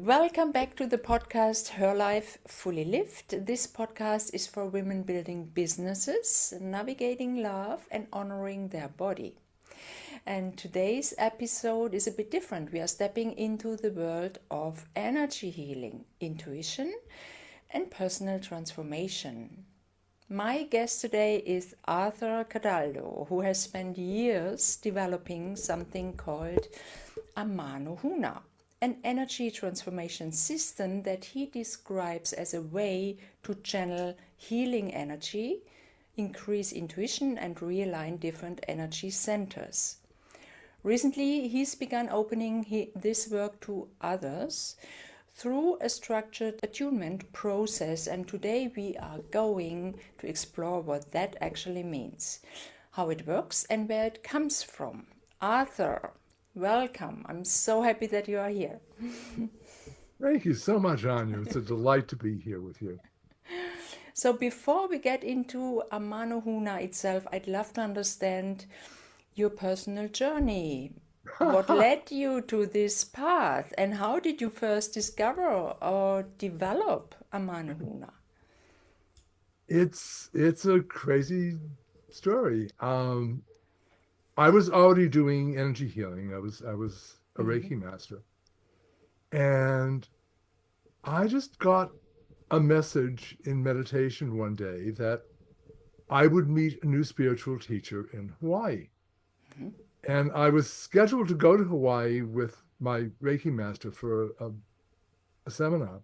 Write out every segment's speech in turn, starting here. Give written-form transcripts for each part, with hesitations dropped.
Welcome back to the podcast Her Life Fully Lived. This podcast is for women building businesses, navigating love, and honoring their body. And today's episode is a bit different. We are stepping into the world of energy healing, intuition, and personal transformation. My guest today is Arthur Cataldo, who has spent years developing something called Amanohuna, an energy transformation system that he describes as a way to channel healing energy, increase intuition, and realign different energy centers. Recently, he's begun opening this work to others through a structured attunement process, and today we are going to explore what that actually means, how it works, and where it comes from. Arthur, welcome. I'm so happy that you are here. Thank you so much, Anja. It's a delight to be here with you. So before we get into Amanohuna itself, I'd love to understand your personal journey. What led you to this path, and how did you first discover or develop Amanohuna? It's a crazy story. I was already doing energy healing. I was a Reiki master, and I just got a message in meditation one day that I would meet a new spiritual teacher in Hawaii. And I was scheduled to go to Hawaii with my Reiki master for a seminar.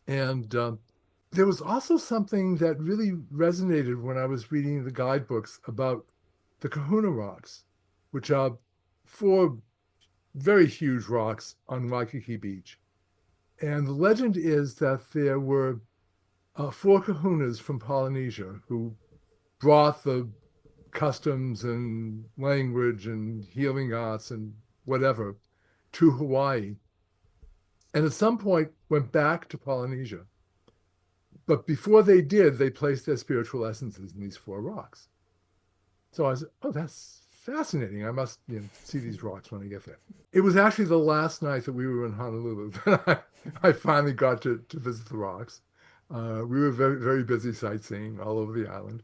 And there was also something that really resonated when I was reading the guidebooks about the Kahuna rocks, which are four very huge rocks on Waikiki Beach. And the legend is that there were four kahunas from Polynesia who brought the customs and language and healing arts and whatever to Hawaii. And at some point went back to Polynesia. But before they did, they placed their spiritual essences in these four rocks. So I said, oh, that's fascinating. I must see these rocks when I get there. It was actually the last night that we were in Honolulu that I finally got to visit the rocks. We were very, very busy sightseeing all over the island.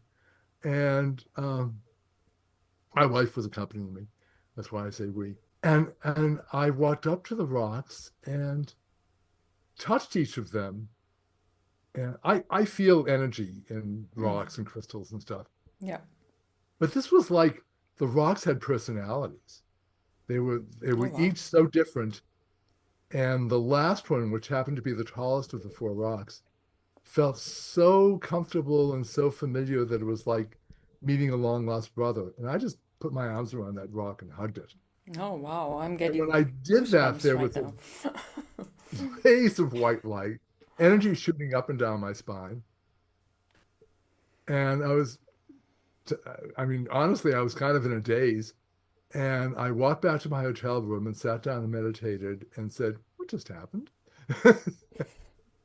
And my wife was accompanying me. That's why I say we. And I walked up to the rocks and touched each of them. And I feel energy in rocks and crystals and stuff. Yeah. But this was like the rocks had personalities. They were Oh, wow. each so different. And the last one, which happened to be the tallest of the four rocks, felt so comfortable and so familiar that it was like meeting a long lost brother. And I just put my arms around that rock and hugged it. Oh, wow. I'm And when getting I did that, goosebumps there right was a now. blaze of white light, energy shooting up and down my spine. And I mean, honestly, I was kind of in a daze. And I walked back to my hotel room and sat down and meditated and said, what just happened?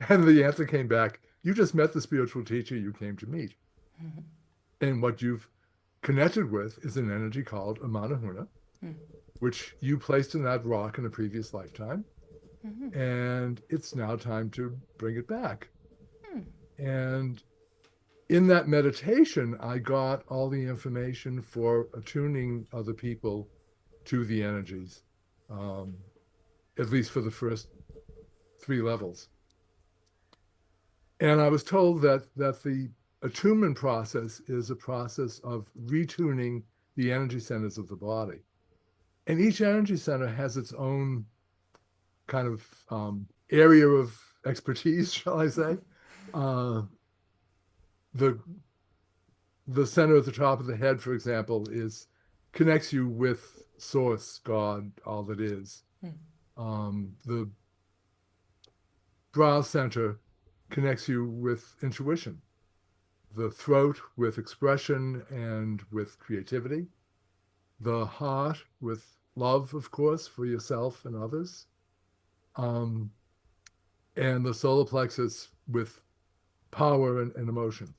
And the answer came back, you just met the spiritual teacher you came to meet. And what you've connected with is an energy called Amanohuna, which you placed in that rock in a previous lifetime. And it's now time to bring it back. And in that meditation, I got all the information for attuning other people to the energies, at least for the first 3 levels. And I was told that the attunement process is a process of retuning the energy centers of the body. And each energy center has its own kind of area of expertise, shall I say. The center at the top of the head, for example, connects you with source, God, all that is. The brow center connects you with intuition, the throat with expression and with creativity, the heart with love, of course, for yourself and others, and the solar plexus with power and emotion.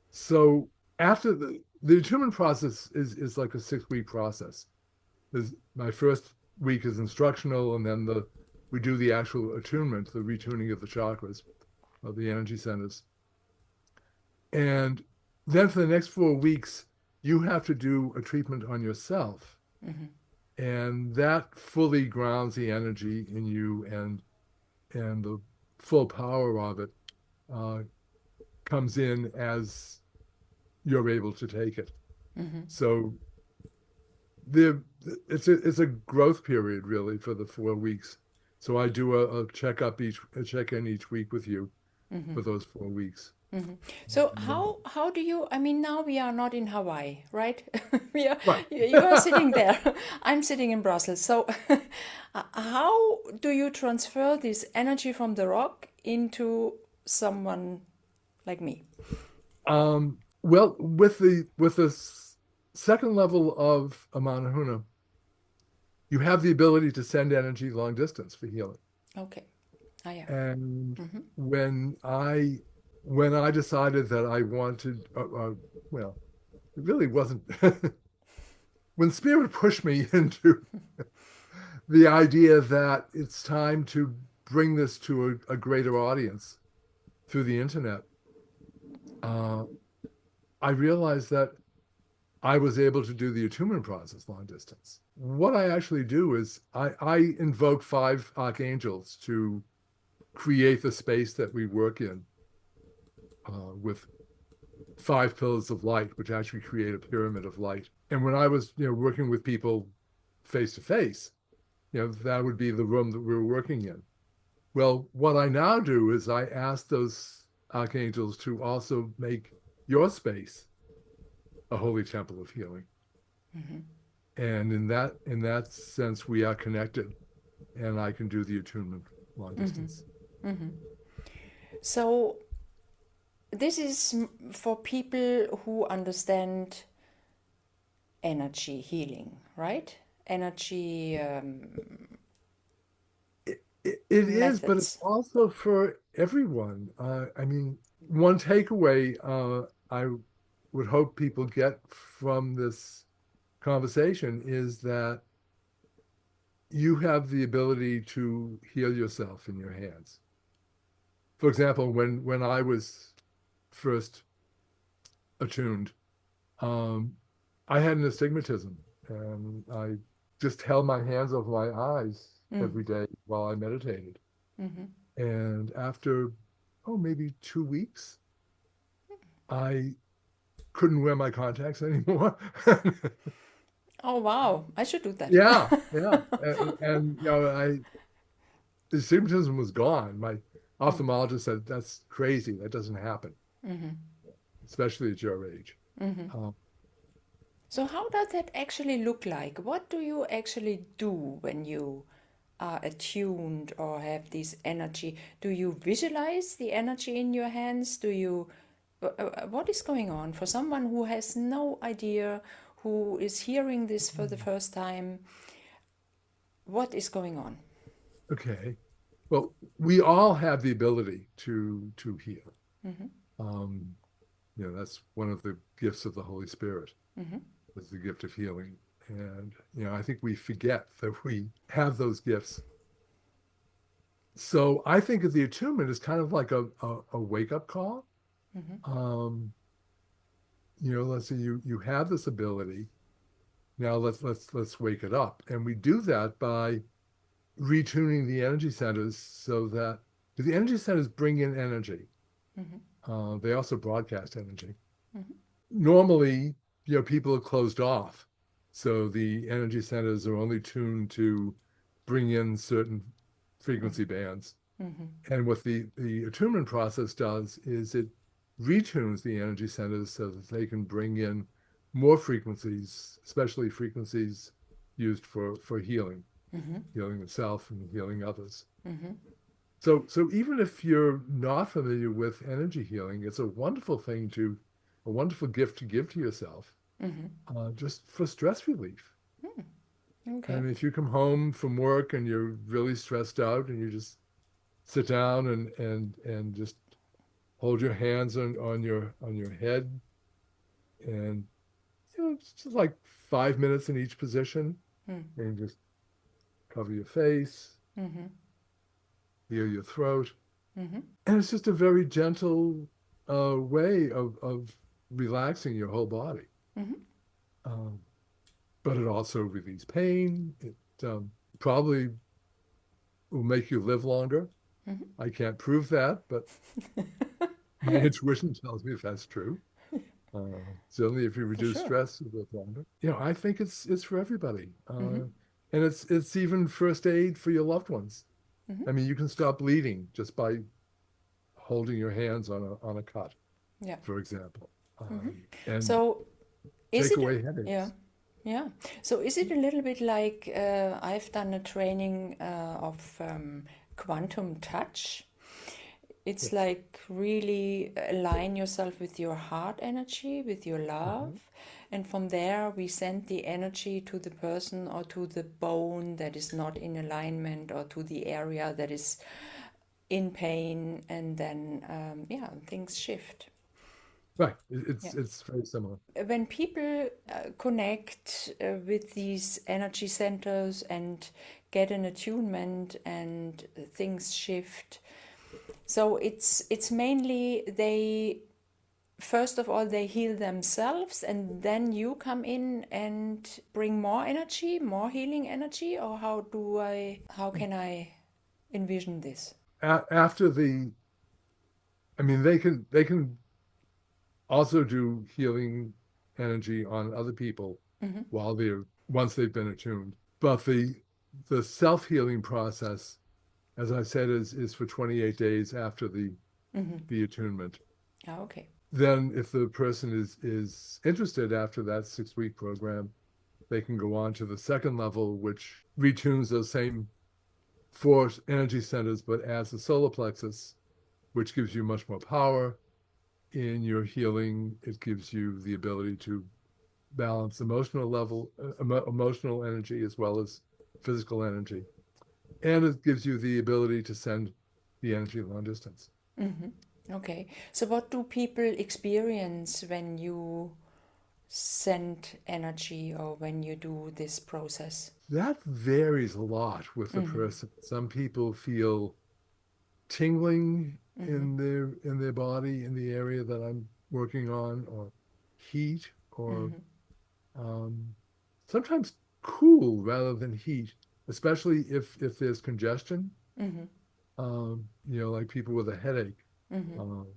So after the attunement process is like a 6-week process. My first week is instructional, and then the we do the actual attunement, the retuning of the chakras, of the energy centers. And then for the next 4 weeks, you have to do a treatment on yourself. And that fully grounds the energy in you, and the full power of it comes in as you're able to take it. So it's a growth period really for the 4 weeks. So I do a check-in each week with you for those 4 weeks. So how do you, I mean, now we are not in Hawaii, right? we are, Right. you are sitting there. I'm sitting in Brussels. So how do you transfer this energy from the rock into someone like me? Well, with the second level of Amanohuna, you have the ability to send energy long distance for healing. Okay. Ah, yeah. And when I decided that I wanted, well, it really wasn't. When Spirit pushed me into the idea that it's time to bring this to a greater audience through the internet, I realized that I was able to do the attunement process long distance. What I actually do is I invoke 5 archangels to create the space that we work in with 5 pillars of light, which actually create a pyramid of light. And when I was, working with people face to face, that would be the room that we were working in. Well, what I now do is I ask those archangels to also make your space a holy temple of healing. And in that sense, we are connected, and I can do the attunement long distance. So this is for people who understand energy healing, right? Energy It is, but it's also for everyone. I mean, one takeaway I would hope people get from this conversation is that you have the ability to heal yourself in your hands. For example, when I was first attuned, I had an astigmatism, and I just held my hands over my eyes every day while I meditated. And after, maybe 2 weeks, I couldn't wear my contacts anymore. Oh, wow. I should do that. Yeah. And the astigmatism was gone. My ophthalmologist said, that's crazy. That doesn't happen, especially at your age. So how does that actually look like? What do you actually do when you are attuned or have this energy? Do you visualize the energy in your hands? What is going on for someone who has no idea, who is hearing this for the first time? What is going on? Okay. Well, we all have the ability to heal. That's one of the gifts of the Holy Spirit, is the gift of healing. And, I think we forget that we have those gifts. So I think of the attunement as kind of like a wake-up call. Let's say you have this ability. Now let's wake it up. And we do that by retuning the energy centers so that the energy centers bring in energy. They also broadcast energy. Normally, people are closed off. So the energy centers are only tuned to bring in certain frequency bands. And what the attunement process does is it retunes the energy centers so that they can bring in more frequencies, especially frequencies used for healing, healing the self and healing others. So even if you're not familiar with energy healing, it's a wonderful gift to give to yourself, just for stress relief. Okay. And if you come home from work and you're really stressed out, and you just sit down and just hold your hands on your head, and it's just like 5 minutes in each position, and just cover your face, heal your throat. Mm-hmm. And it's just a very gentle way of relaxing your whole body. Mm-hmm. Um, but it also relieves pain. It probably will make you live longer. Mm-hmm. I can't prove that, but my intuition tells me if that's true. Certainly, if you For reduce sure. stress, you live longer. You know, I think it's for everybody, Mm-hmm. and it's even first aid for your loved ones. Mm-hmm. I mean, you can stop bleeding just by holding your hands on a cut, Yeah. for example, Mm-hmm. and So is take it, away yeah, headaches. yeah. So is it a little bit like I've done a training of quantum touch? It's Yes. like really align yourself with your heart energy, with your love. Mhm. And from there, we send the energy to the person or to the bone that is not in alignment or to the area that is in pain. And then, yeah, things shift. Right. Yeah. It's very similar. When people connect with these energy centers and get an attunement and things shift, so it's mainly they first of all they heal themselves and then you come in and bring more energy, more healing energy, or how can I envision this? After the, I mean, they can also do healing energy on other people Mm-hmm. while they're once they've been attuned. But the self-healing process, as I said, is for 28 days after Mm-hmm. the attunement. Ah, okay. Then if the person is interested after that 6-week program, they can go on to the second level, which retunes those same four energy centers, but adds the solar plexus, which gives you much more power in your healing. It gives you the ability to balance emotional energy as well as physical energy. And it gives you the ability to send the energy long distance. Mm-hmm. Okay. So what do people experience when you send energy or when you do this process? That varies a lot with the Mm-hmm. person. Some people feel tingling Mm-hmm. in their body in the area that I'm working on, or heat, or Mm-hmm. um, sometimes cool rather than heat, especially if there's congestion. Mm-hmm. Like people with a headache. Mm-hmm. Um,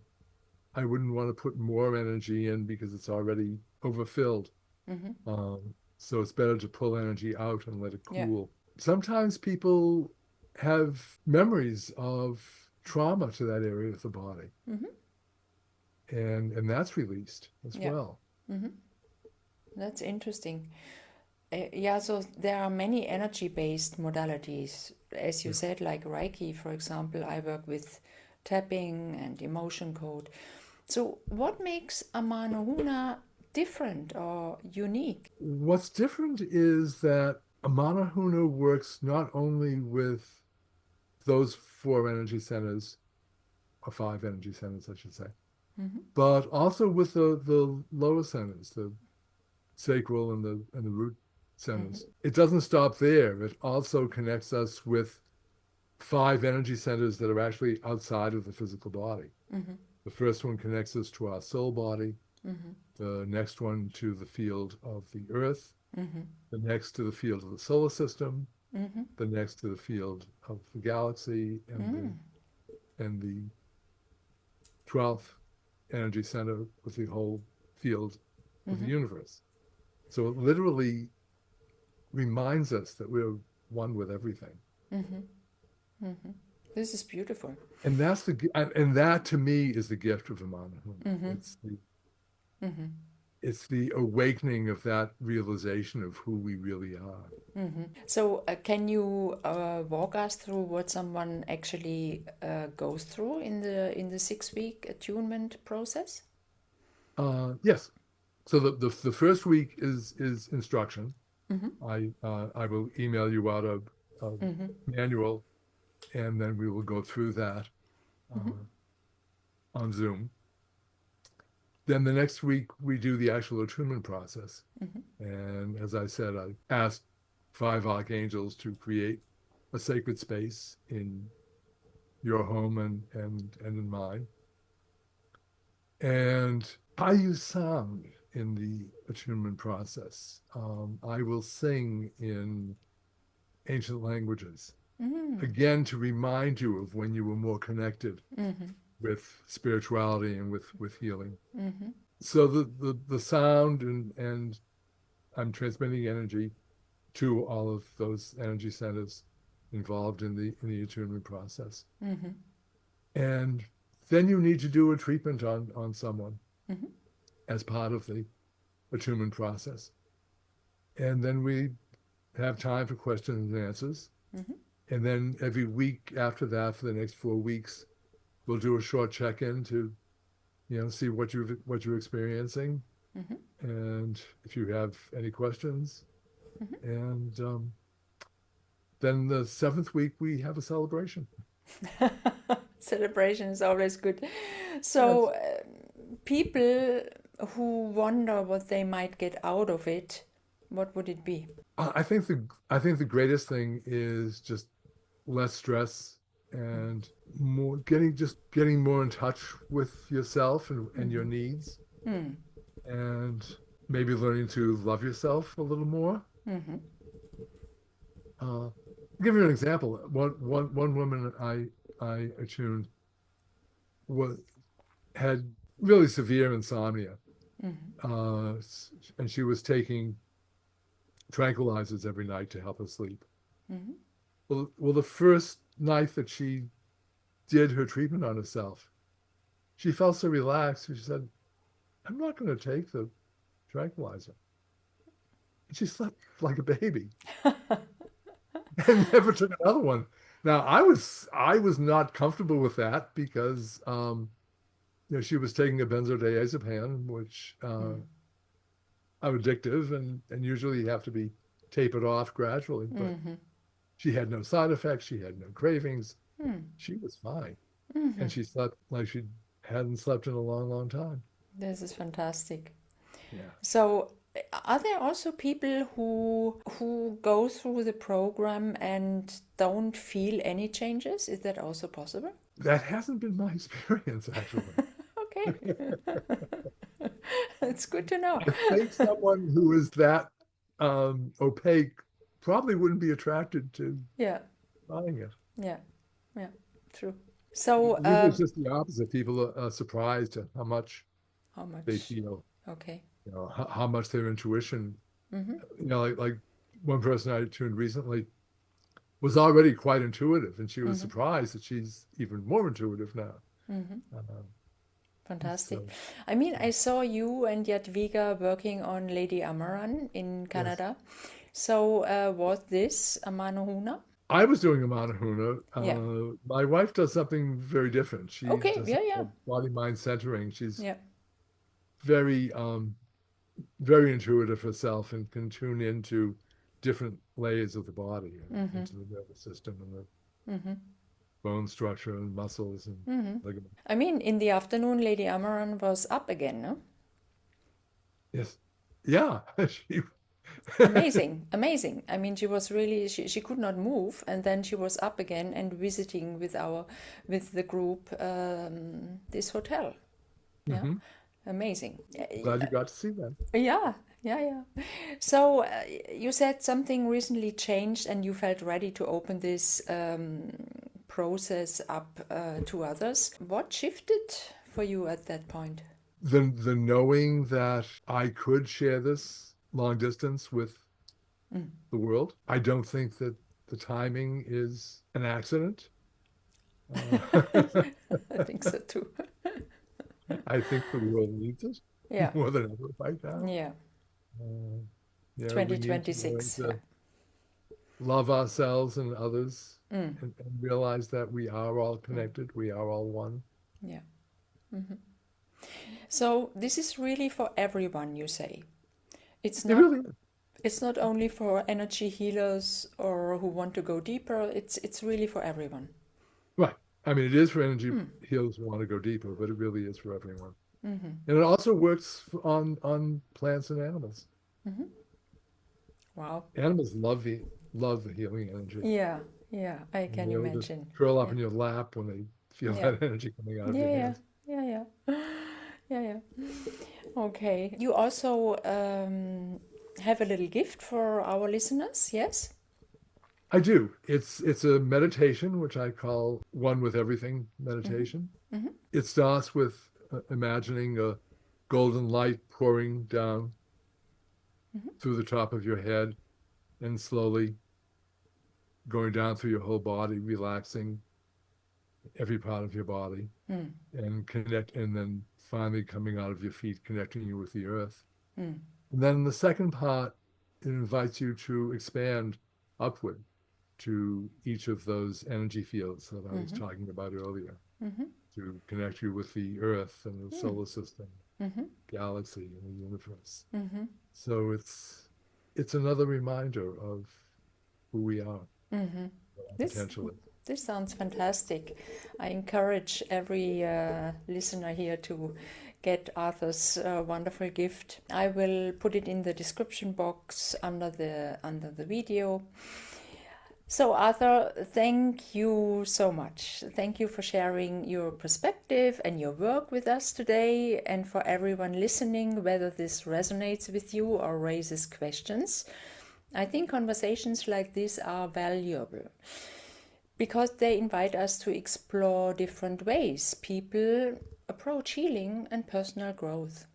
I wouldn't want to put more energy in because it's already overfilled. Mm-hmm. So it's better to pull energy out and let it Yeah. cool. Sometimes people have memories of trauma to that area of the body, Mm-hmm. and that's released as Yeah. well. Mm-hmm. That's interesting. Yeah, so there are many energy-based modalities. As you Yeah. said, like Reiki, for example, I work with tapping and emotion code. So what makes Amanohuna different or unique? What's different is that Amanohuna works not only with those four energy centers, or five energy centers, I should say, Mm-hmm. but also with the lower centers, the sacral and the root Mm-hmm. centers. It doesn't stop there. It also connects us with five energy centers that are actually outside of the physical body. Mm-hmm. The first one connects us to our soul body, Mm-hmm. the next one to the field of the earth, Mm-hmm. the next to the field of the solar system, Mm-hmm. the next to the field of the galaxy, and Mm-hmm. the 12th energy center with the whole field of the Mm-hmm. universe. So it literally reminds us that we're one with everything. Mm-hmm. Mm-hmm. This is beautiful. And and that to me is the gift of Amanohuna. Mm-hmm. Mm-hmm. It's the awakening of that realization of who we really are. Mm-hmm. So, can you walk us through what someone actually goes through in the 6 week attunement process? Yes. So the first week is instruction. Mm-hmm. I will email you out a Mm-hmm. manual, and then we will go through that Mm-hmm. uh, on Zoom. Then the next week we do the actual attunement process. Mm-hmm. And as I said, I asked five archangels to create a sacred space in your home and in mine. And I use sound in the attunement process. I will sing in ancient languages, again, to remind you of when you were more connected with spirituality and with healing. So the sound and I'm transmitting energy to all of those energy centers involved in the attunement process. And then you need to do a treatment on someone as part of the attunement process. And then we have time for questions and answers. And then every week after that, for the next 4 weeks, we'll do a short check-in to, see what you're experiencing, and if you have any questions. And then the 7th week, we have a celebration. Celebration is always good. So people who wonder what they might get out of it, what would it be? I think the greatest thing is just less stress and more getting more in touch with yourself and your needs, and maybe learning to love yourself a little more. I'll give you an example. One woman I attuned had really severe insomnia, and she was taking tranquilizers every night to help her sleep. Well, the first night that she did her treatment on herself, she felt so relaxed. She said, "I'm not going to take the tranquilizer." And she slept like a baby and never took another one. Now, I was not comfortable with that because she was taking a benzodiazepine, which are addictive, and usually you have to be tapered off gradually. But she had no side effects. She had no cravings. She was fine. And she slept like she hadn't slept in a long, long time. This is fantastic. Yeah. So are there also people who go through the program and don't feel any changes? Is that also possible? That hasn't been my experience, actually. Okay. It's good to know. I think someone who is that opaque probably wouldn't be attracted to buying it. Yeah, true. So Usually it's just the opposite. People are surprised at how much they feel. Okay. How much their intuition. Like one person I tuned recently was already quite intuitive, and she was surprised that she's even more intuitive now. Fantastic. I mean, I saw you and Jadwiga working on Lady Amaran in Canada. Yes. So was this Amanohuna? I was doing Amanohuna. My wife does something very different. She does body-mind centering. She's very very intuitive herself and can tune into different layers of the body, into the nervous system and the bone structure and muscles and ligaments. I mean, in the afternoon, Lady Amaran was up again, no? Yes. Yeah. Amazing. I mean, she was really, she could not move, and then she was up again and visiting with the group this hotel. Yeah. Amazing. Glad you got to see that. Yeah. So you said something recently changed and you felt ready to open this process up to others. What shifted for you at that point? The knowing that I could share this long distance with the world. I don't think that the timing is an accident. I think so too. I think the world needs it more than ever right now. Yeah. 2026. Love ourselves and others and realize that we are all connected. We are all one. Yeah. So this is really for everyone, you say. It's not only for energy healers or who want to go deeper. It's really for everyone. Right. I mean, it is for energy healers who want to go deeper, but it really is for everyone. And it also works on plants and animals. Wow. Animals love the healing energy. Yeah. Yeah, I And can they will just imagine. curl up Yeah. in your lap when they feel Yeah. that energy coming out of your Yeah, hands. yeah, yeah, yeah. Yeah, yeah. Okay. You also have a little gift for our listeners, yes? I do. It's a meditation, which I call one with everything Mm-hmm. meditation. Mm-hmm. It starts with imagining a golden light pouring down Mm-hmm. through the top of your head and slowly going down through your whole body, relaxing every part of your body Mm. and then finally coming out of your feet, connecting you with the earth. Mm. And then the second part, it invites you to expand upward to each of those energy fields that I was Mm-hmm. talking about earlier, Mm-hmm. to connect you with the earth and the Mm. solar system, Mm-hmm. galaxy, and the universe. Mm-hmm. So it's another reminder of who we are, Mm-hmm. what our This potential is. this sounds fantastic. I encourage every listener here to get Arthur's wonderful gift. I will put it in the description box under the video. So, Arthur, thank you so much. Thank you for sharing your perspective and your work with us today, and for everyone listening, whether this resonates with you or raises questions. I think conversations like this are valuable because they invite us to explore different ways people approach healing and personal growth.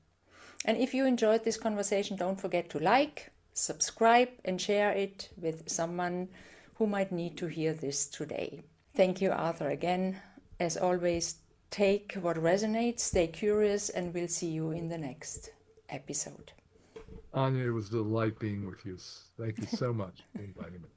And if you enjoyed this conversation, don't forget to like, subscribe, and share it with someone who might need to hear this today. Thank you, Arthur, again. As always, take what resonates, stay curious, and we'll see you in the next episode. Anja, it was a delight being with you. Thank you so much for inviting me.